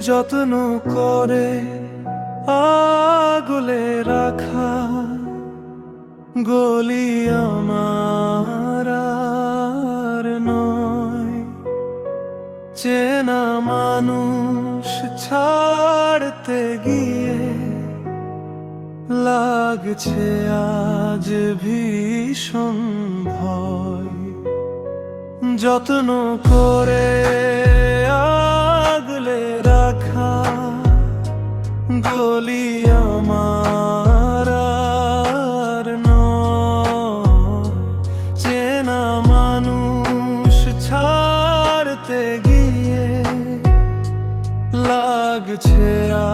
যত্ন করে আগলে রাখা গলি আমার আর নয়। চেনা মানুষ ছাড়তে গিয়ে লাগছে আজ ভীষণ ভয়। যত্ন করে আগলে রাখা গলি আমার আর নয়। চেনা মানুষ ছাড়তে গিয়ে লাগছে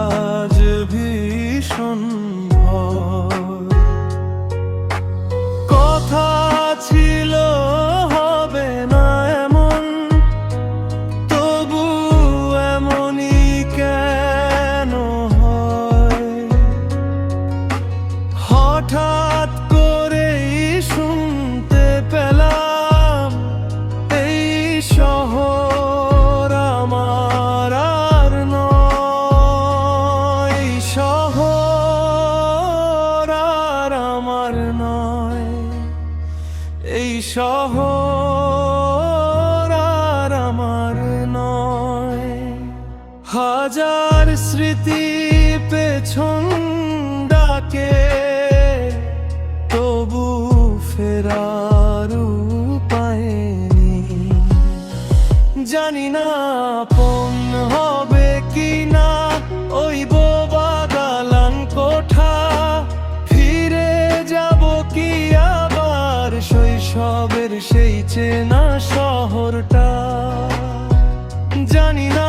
আজ ভীষণ ভয়। কথা ছিল হবে না এমন, তবু এমনই কেন হয়? হঠাৎ করেই শুনতে পেলাম এই শহর আমার আর নয়। এই শহর আর আমার নয়। এই শহর আর আমার নয়। হাজার স্মৃতি পেছন ডাকে, তবু ফেরার উপায় নেই। জানি না আপন হবে কিনা ওই বোবা দালান কোঠা, ফিরে যাব কি আবার শৈশবের সেই চেনা শহরটা। জানি না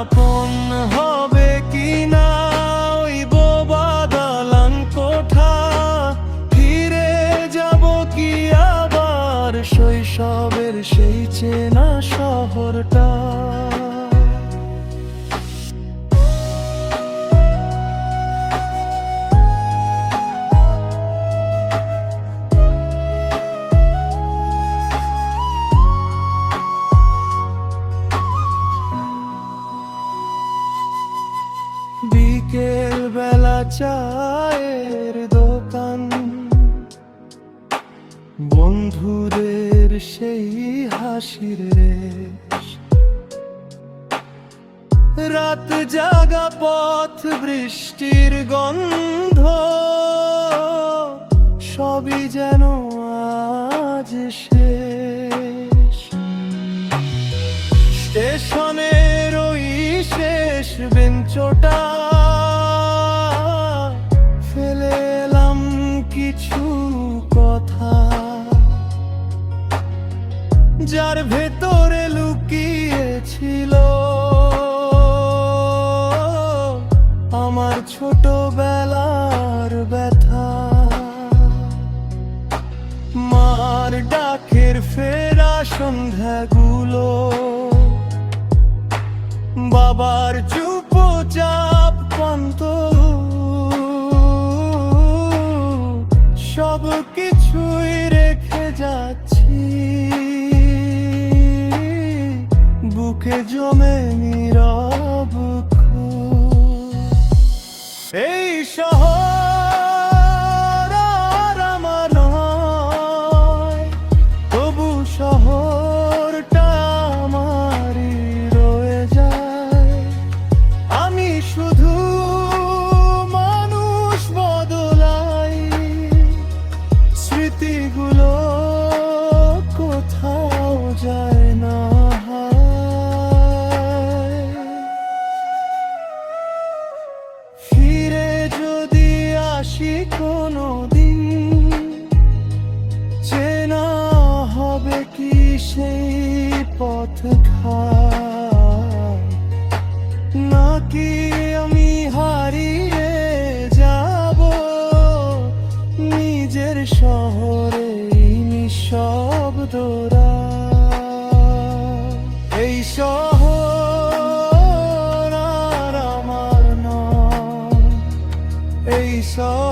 আপন হবে কিনা ওই বোবা দালান কোঠা, ফিরে যাব কি আবার শৈশবের সেই চেনা শহরটা। বিকেল বেলা চায়ের দোকান, বন্ধুদের সেই হাসির রেশ, রাত জাগা পথ বৃষ্টির গন্ধ, সবই যেন আজ শেষ। স্টেশনের ওই শেষ বেঞ্চটা ফেলে এলাম কিছু কথা, যার ভেতরে লুকিয়েছিল আমার ছোটবেলার ব্যথা। মার ডাকের ফেরা সন্ধ্যাগুলো, বাবার চুপচাপ পান্ত, সব কিছুই রেখে যাচ্ছি বুকে জমে নীরব ক্ষোভ। এই শহর আর আমার নয়, তবু শহরটা আমারই রয়ে যায়। আমি শুধু মানুষ বদলাই, স্মৃতিগুলো কোথাও যায় না। ফিরে যদি আসি কোনো দিন, চেনা হবে কি সেই পথ খায়, নাকি আমি হারিয়ে যাব নিজের শহরে নিঃশব্দরা। এই শহর আর আমার নয়। এই শহর